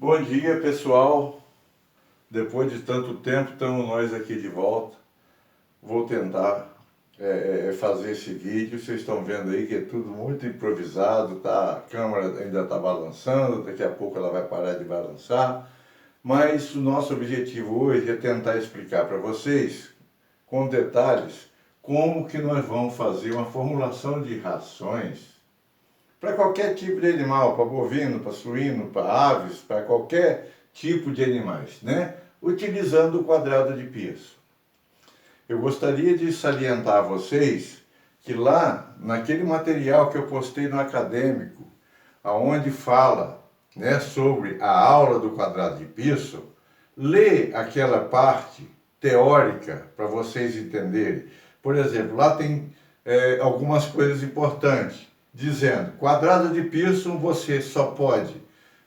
Bom dia, pessoal. Depois de tanto tempo, estamos nós aqui de volta. Vou tentar fazer esse vídeo. Vocês estão vendo aí que é tudo muito improvisado, tá? A câmera ainda está balançando, daqui a pouco ela vai parar de balançar. Mas o nosso objetivo hoje é tentar explicar para vocês, com detalhes, como que nós vamos fazer uma formulação de rações para qualquer tipo de animal, para bovino, para suíno, para aves, para qualquer tipo de animais, né? Utilizando o quadrado de Pearson. Eu gostaria de salientar a vocês que lá, naquele material que eu postei no Acadêmico, aonde fala, né, sobre a aula do quadrado de Pearson, lê aquela parte teórica para vocês entenderem. Por exemplo, lá tem algumas coisas importantes, dizendo, quadrado de Pearson você só pode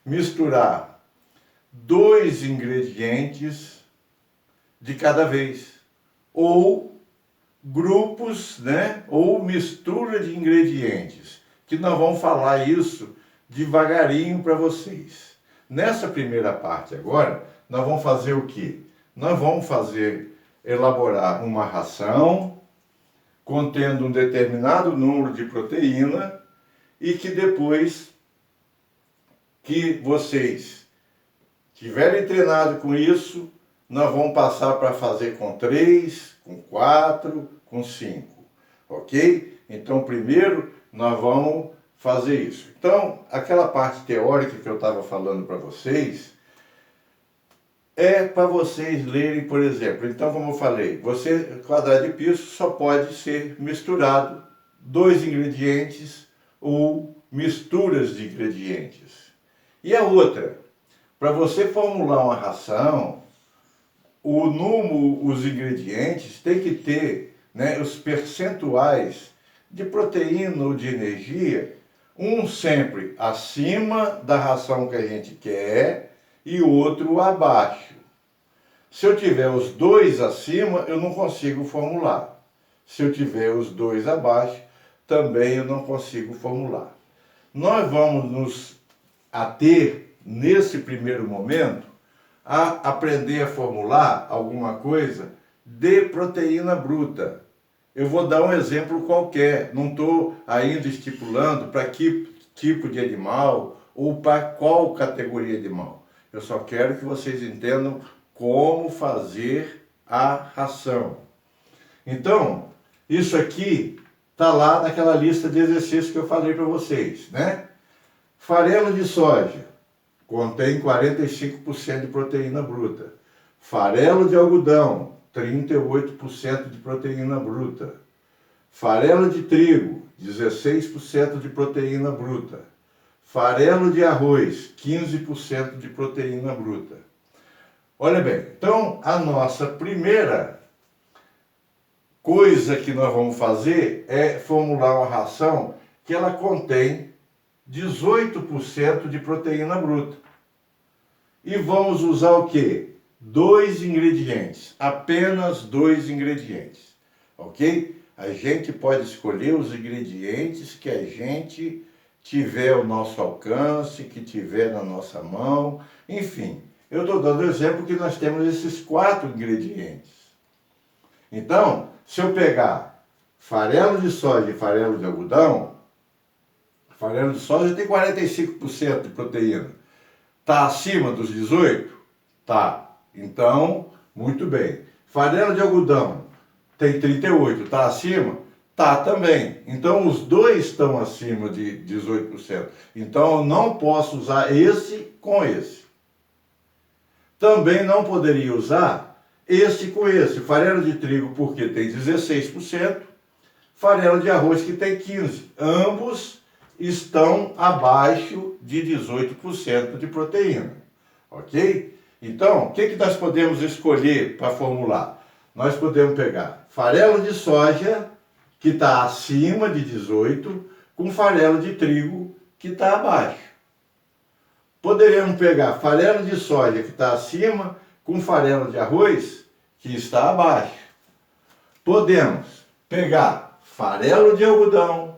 misturar 2 ingredientes de cada vez, ou grupos, né, ou mistura de ingredientes, que nós vamos falar isso devagarinho para vocês. Nessa primeira parte agora, nós vamos fazer o quê? Nós vamos elaborar uma ração contendo um determinado número de proteína e que depois que vocês tiverem treinado com isso, nós vamos passar para fazer com 3, com 4, com 5, ok? Então primeiro nós vamos fazer isso. Então aquela parte teórica que eu estava falando para vocês, é para vocês lerem, por exemplo. Então, como eu falei, quadrado de Pearson só pode ser misturado 2 ingredientes ou misturas de ingredientes. E a outra, para você formular uma ração, os ingredientes tem que ter, né, os percentuais de proteína ou de energia, um sempre acima da ração que a gente quer e o outro abaixo. Se eu tiver os 2 acima, eu não consigo formular. Se eu tiver os 2 abaixo, também eu não consigo formular. Nós vamos nos ater, nesse primeiro momento, a aprender a formular alguma coisa de proteína bruta. Eu vou dar um exemplo qualquer, não estou ainda estipulando para que tipo de animal ou para qual categoria de animal. Eu só quero que vocês entendam como fazer a ração. Então, isso aqui está lá naquela lista de exercícios que eu falei para vocês, né? Farelo de soja contém 45% de proteína bruta. Farelo de algodão, 38% de proteína bruta. Farelo de trigo, 16% de proteína bruta. Farelo de arroz, 15% de proteína bruta. Olha bem, então a nossa primeira coisa que nós vamos fazer é formular uma ração que ela contém 18% de proteína bruta. E vamos usar o quê? 2 ingredientes, apenas 2 ingredientes, ok? A gente pode escolher os ingredientes que a gente tiver ao nosso alcance, que tiver na nossa mão, enfim. Eu estou dando o exemplo que nós temos esses 4 ingredientes. Então, se eu pegar farelo de soja e farelo de algodão, farelo de soja tem 45% de proteína. Está acima dos 18? Tá. Então, muito bem. Farelo de algodão tem 38, está acima? Tá também. Então os 2 estão acima de 18%. Então eu não posso usar esse com esse. Também não poderia usar esse com esse. Farelo de trigo porque tem 16%, farelo de arroz que tem 15%. Ambos estão abaixo de 18% de proteína. Ok? Então, o que nós podemos escolher para formular? Nós podemos pegar farelo de soja, que está acima de 18, com farelo de trigo, que está abaixo. Poderíamos pegar farelo de soja, que está acima, com farelo de arroz, que está abaixo. Podemos pegar farelo de algodão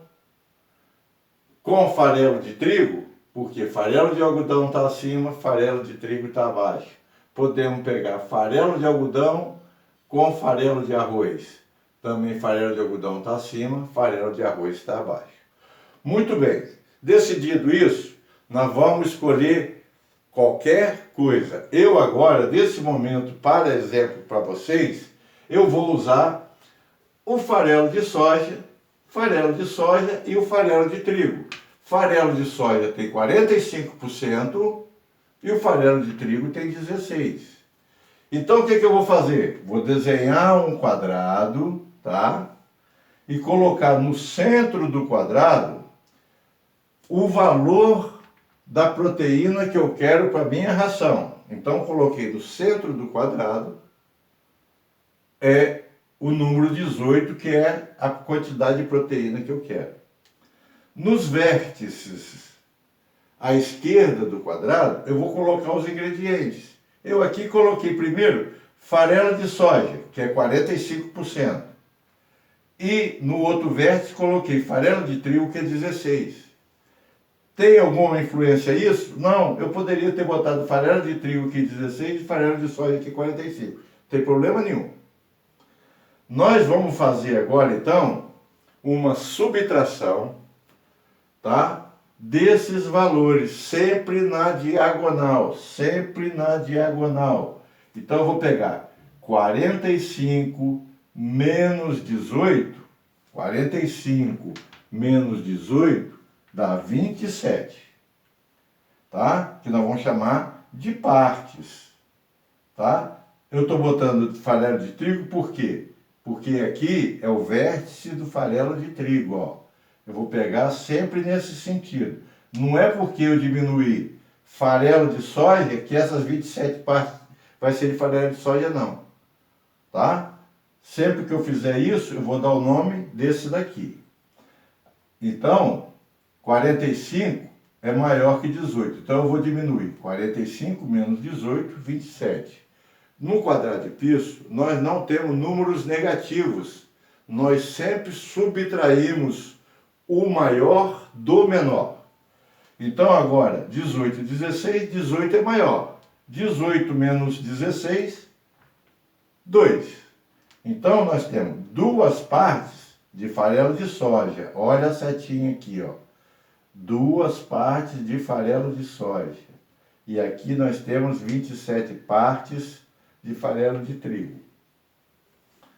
com farelo de trigo, Porque farelo de algodão está acima, farelo de trigo está abaixo. Podemos pegar farelo de algodão com farelo de arroz. Também farelo de algodão está acima, farelo de arroz está abaixo. Muito bem, decidido isso, nós vamos escolher qualquer coisa. Eu agora, nesse momento, para exemplo para vocês, eu vou usar o farelo de soja e o farelo de trigo. Farelo de soja tem 45% e o farelo de trigo tem 16%. Então o que eu vou fazer? Vou desenhar um quadrado, tá? E colocar no centro do quadrado o valor da proteína que eu quero para a minha ração. Então coloquei no centro do quadrado o número 18, que é a quantidade de proteína que eu quero. Nos vértices à esquerda do quadrado, eu vou colocar os ingredientes. Eu aqui coloquei primeiro farelo de soja, que é 45%. E no outro vértice coloquei farelo de trigo, que é 16%. Tem alguma influência isso? Não, eu poderia ter botado farelo de trigo, que é 16%, e farelo de soja, que é 45%. Não tem problema nenhum. Nós vamos fazer agora, então, uma subtração, tá? Desses valores, sempre na diagonal, Então eu vou pegar 45 menos 18, 45 menos 18 dá 27, tá? Que nós vamos chamar de partes, tá? Eu estou botando farelo de trigo por quê? Porque aqui é o vértice do farelo de trigo, ó. Eu vou pegar sempre nesse sentido. Não é porque eu diminuí farelo de soja que essas 27 partes vai ser de farelo de soja, não. Tá? Sempre que eu fizer isso, eu vou dar o nome desse daqui. Então, 45 é maior que 18. Então eu vou diminuir 45 menos 18, 27. No quadrado de piso, nós não temos números negativos. Nós sempre subtraímos o maior do menor. Então agora, 18 e 16, 18 é maior. 18 menos 16, 2. Então nós temos duas partes de farelo de soja. Olha a setinha aqui, ó. Duas partes de farelo de soja. E aqui nós temos 27 partes de farelo de trigo.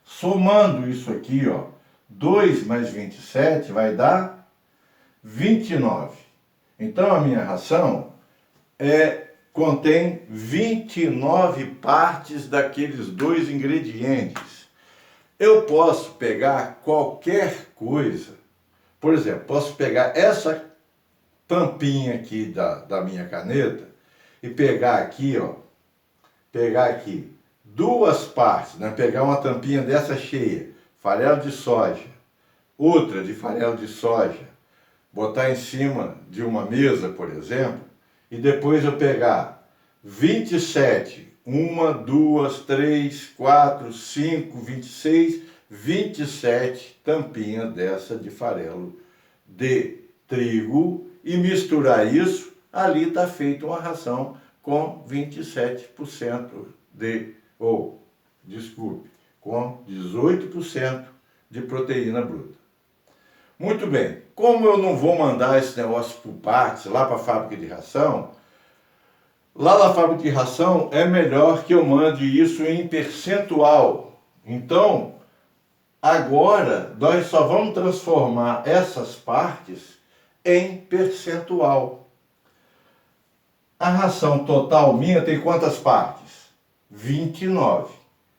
Somando isso aqui, ó, 2 mais 27 vai dar 29. Então a minha ração contém 29 partes daqueles dois ingredientes. Eu posso pegar qualquer coisa. Por exemplo, posso pegar essa tampinha aqui da minha caneta e pegar aqui, ó, duas partes, né? Pegar uma tampinha dessa cheia, farelo de soja, outra de farelo de soja, botar em cima de uma mesa, por exemplo, e depois eu pegar 27, 1, 2, 3, 4, 5, 26, 27 tampinhas dessa de farelo de trigo e misturar isso, ali está feita uma ração com 27% com 18% de proteína bruta. Muito bem, como eu não vou mandar esse negócio por partes lá para a fábrica de ração, lá na fábrica de ração é melhor que eu mande isso em percentual. Então, agora nós só vamos transformar essas partes em percentual. A ração total minha tem quantas partes? 29.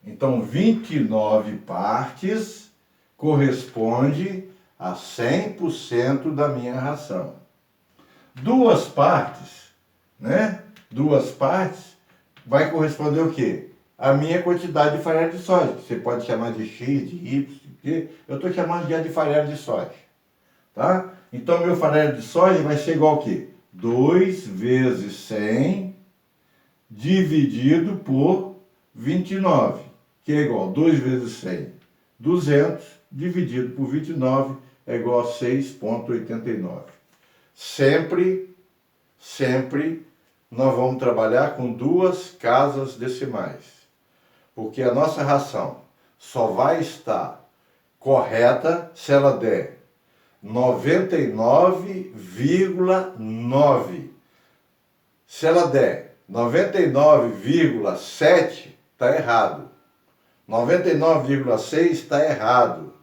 Então, 29 partes corresponde a 100% da minha ração. Duas partes, né? Duas partes vai corresponder o quê? A minha quantidade de farelo de soja. Você pode chamar de X, de Y, eu estou chamando de farelo de soja. Tá? Então, meu farelo de soja vai ser igual ao quê? 2 vezes 100 dividido por 29, que é igual a 2 vezes 100, 200, dividido por 29 é igual a 6,89. Sempre sempre nós vamos trabalhar com 2 casas decimais, porque a nossa ração só vai estar correta se ela der 99,9. Se ela der 99,7, está errado. 99,6 está errado.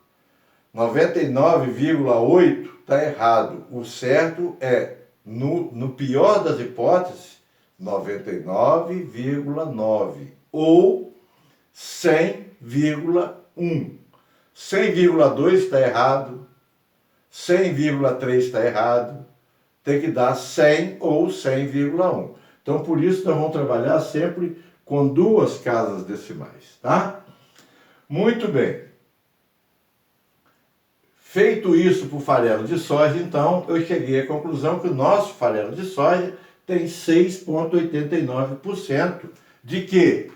99,8 está errado. O certo é, no pior das hipóteses, 99,9 ou 100,1. 100,2 está errado. 100,3 está errado. Tem que dar 100 ou 100,1. Então, por isso, nós vamos trabalhar sempre com 2 casas decimais, tá? Muito bem. Feito isso para o farelo de soja, então, eu cheguei à conclusão que o nosso farelo de soja tem 6,89% de quê?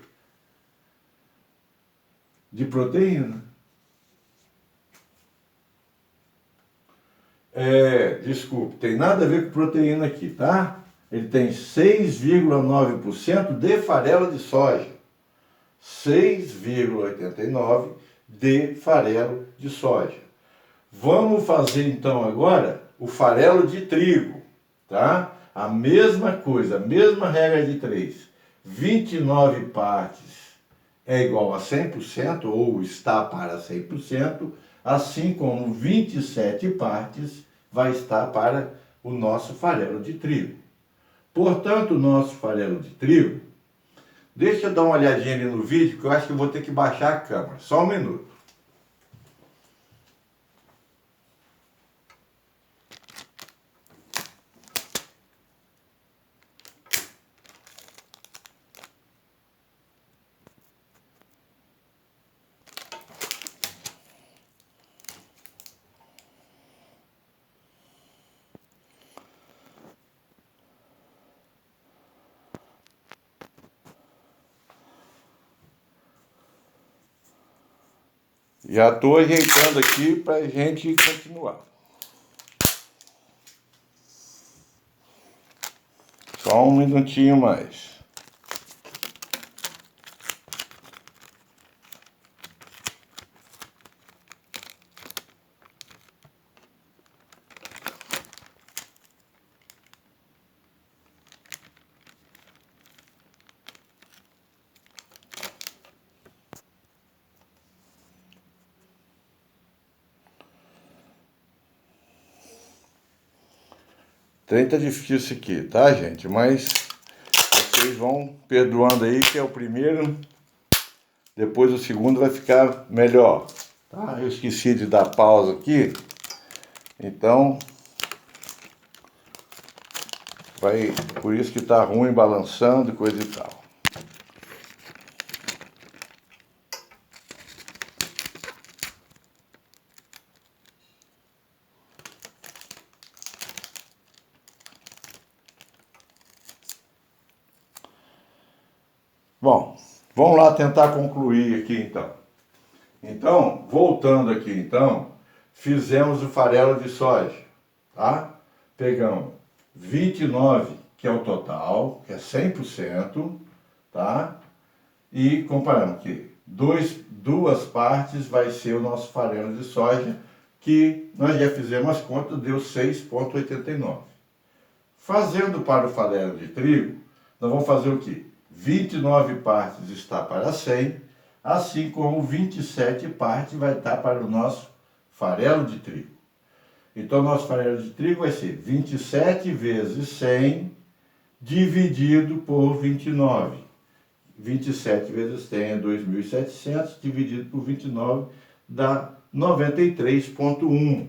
De proteína. Desculpe, tem nada a ver com proteína aqui, tá? Ele tem 6,9% de farelo de soja. 6,89% de farelo de soja. Vamos fazer então agora o farelo de trigo, tá? A mesma coisa, a mesma regra de 3. 29 partes é igual a 100% ou está para 100%, assim como 27 partes vai estar para o nosso farelo de trigo. Portanto, o nosso farelo de trigo, deixa eu dar uma olhadinha ali no vídeo, que eu acho que eu vou ter que baixar a câmera. Só um minuto. Já estou ajeitando aqui para a gente continuar. Só um minutinho mais. Trem tá difícil aqui, tá, gente? Mas vocês vão perdoando aí, que é o primeiro. Depois o segundo vai ficar melhor, tá? Eu esqueci de dar pausa aqui. Então, por isso que tá ruim, balançando e coisa e tal. Bom, vamos lá tentar concluir aqui então. Então, voltando aqui então, fizemos o farelo de soja, tá? Pegamos 29, que é o total, que é 100%, tá? E comparamos que duas partes vai ser o nosso farelo de soja, que nós já fizemos as contas, deu 6,89. Fazendo para o farelo de trigo, nós vamos fazer o quê? 29 partes está para 100, assim como 27 partes vai estar para o nosso farelo de trigo. Então, nosso farelo de trigo vai ser 27 vezes 100 dividido por 29. 27 vezes 100 é 2.700, dividido por 29 dá 93,1.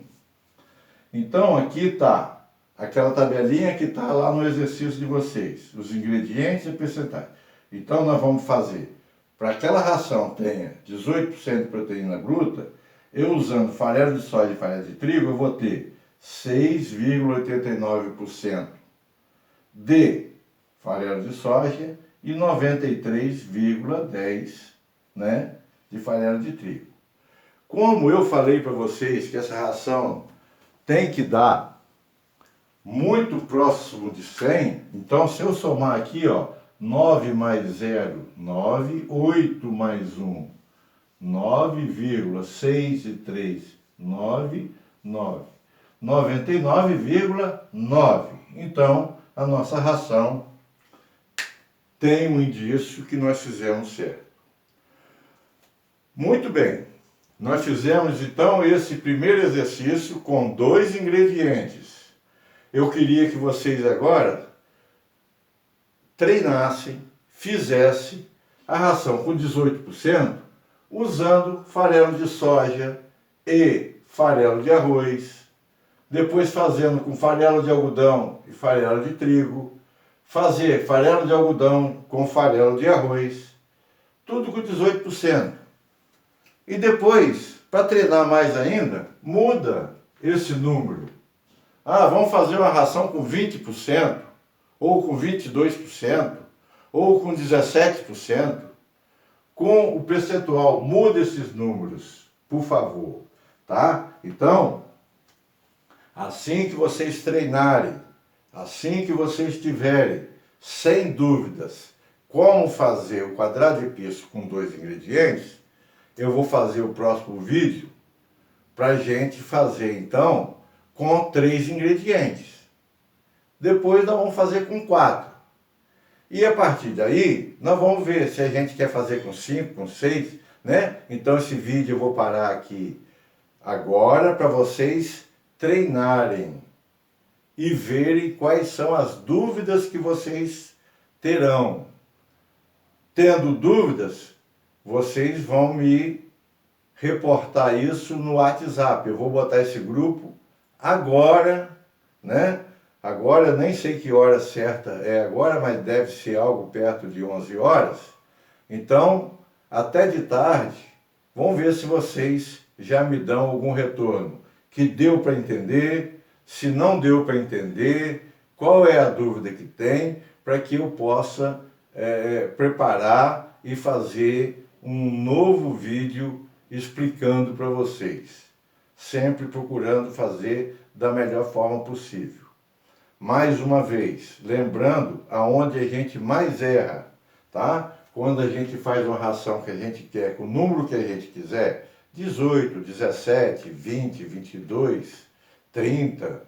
Então, aqui está aquela tabelinha que está lá no exercício de vocês, os ingredientes e percentagem. Então, nós vamos fazer, para aquela ração tenha 18% de proteína bruta, eu usando farelo de soja e farelo de trigo, eu vou ter 6,89% de farelo de soja e 93,10%, né, de farelo de trigo. Como eu falei para vocês que essa ração tem que dar muito próximo de 100, então se eu somar aqui, ó, 9 mais 0, 9, 8 mais 1, 9,6 e 9, 9. 99,9. Então, a nossa ração tem um indício que nós fizemos certo. Muito bem. Nós fizemos, então, esse primeiro exercício com 2 ingredientes. Eu queria que vocês agora treinassem, fizessem a ração com 18%, usando farelo de soja e farelo de arroz, depois fazendo com farelo de algodão e farelo de trigo, fazer farelo de algodão com farelo de arroz, tudo com 18%. E depois, para treinar mais ainda, muda esse número. Ah, vamos fazer uma ração com 20%, ou com 22%, ou com 17%. Com o percentual, muda esses números, por favor, tá? Então, assim que vocês treinarem, assim que vocês tiverem, sem dúvidas, como fazer o quadrado de pizza com 2 ingredientes, eu vou fazer o próximo vídeo para a gente fazer, então, com 3 ingredientes. Depois nós vamos fazer com 4. E a partir daí, nós vamos ver se a gente quer fazer com 5, com 6, né? Então esse vídeo eu vou parar aqui agora para vocês treinarem e verem quais são as dúvidas que vocês terão. Tendo dúvidas, vocês vão me reportar isso no WhatsApp. Eu vou botar esse grupo agora, né? Agora eu nem sei que hora certa é agora, mas deve ser algo perto de 11 horas. Então, até de tarde, vamos ver se vocês já me dão algum retorno. Que deu para entender, se não deu para entender, qual é a dúvida que tem, para que eu possa preparar e fazer um novo vídeo explicando para vocês. Sempre procurando fazer da melhor forma possível. Mais uma vez, lembrando aonde a gente mais erra, tá? Quando a gente faz uma ração que a gente quer, com o número que a gente quiser, 18, 17, 20, 22, 30,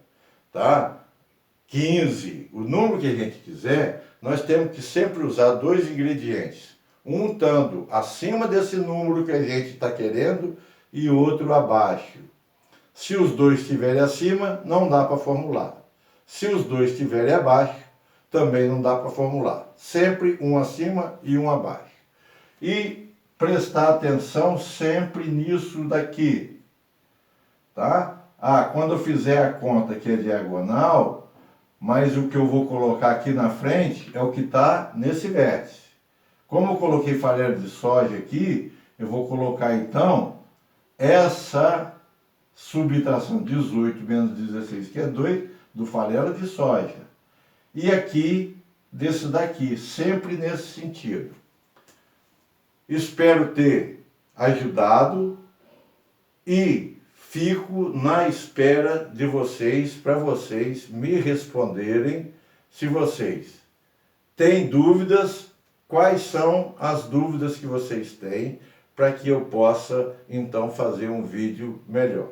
tá? 15, o número que a gente quiser, nós temos que sempre usar 2 ingredientes. Um estando acima desse número que a gente está querendo e outro abaixo. Se os 2 estiverem acima, não dá para formular. Se os 2 estiverem abaixo, também não dá para formular. Sempre um acima e um abaixo. E prestar atenção sempre nisso daqui. Tá? Ah, quando eu fizer a conta que é diagonal, mas o que eu vou colocar aqui na frente é o que está nesse vértice. Como eu coloquei farelo de soja aqui, eu vou colocar então essa subtração 18 menos 16, que é 2, do farelo de soja. E aqui, desse daqui, sempre nesse sentido. Espero ter ajudado e fico na espera de vocês, para vocês me responderem se vocês têm dúvidas, quais são as dúvidas que vocês têm, para que eu possa então fazer um vídeo melhor.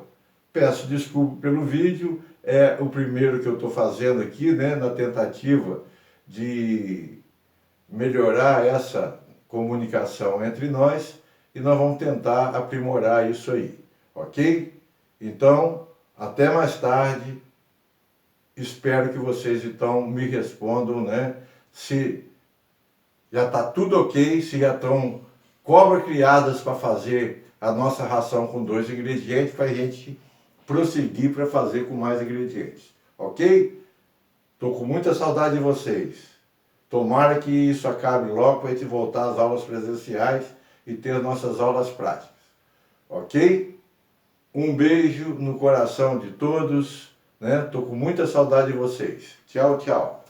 Peço desculpa pelo vídeo, é o primeiro que eu estou fazendo aqui, né, na tentativa de melhorar essa comunicação entre nós, e nós vamos tentar aprimorar isso aí, ok? Então, até mais tarde, espero que vocês então me respondam, né, se já está tudo ok, se já estão cobras criadas para fazer a nossa ração com 2 ingredientes, para a gente prosseguir para fazer com mais ingredientes, ok? Estou com muita saudade de vocês. Tomara que isso acabe logo para a gente voltar às aulas presenciais e ter as nossas aulas práticas, ok? Um beijo no coração de todos, né? Estou com muita saudade de vocês. Tchau, tchau.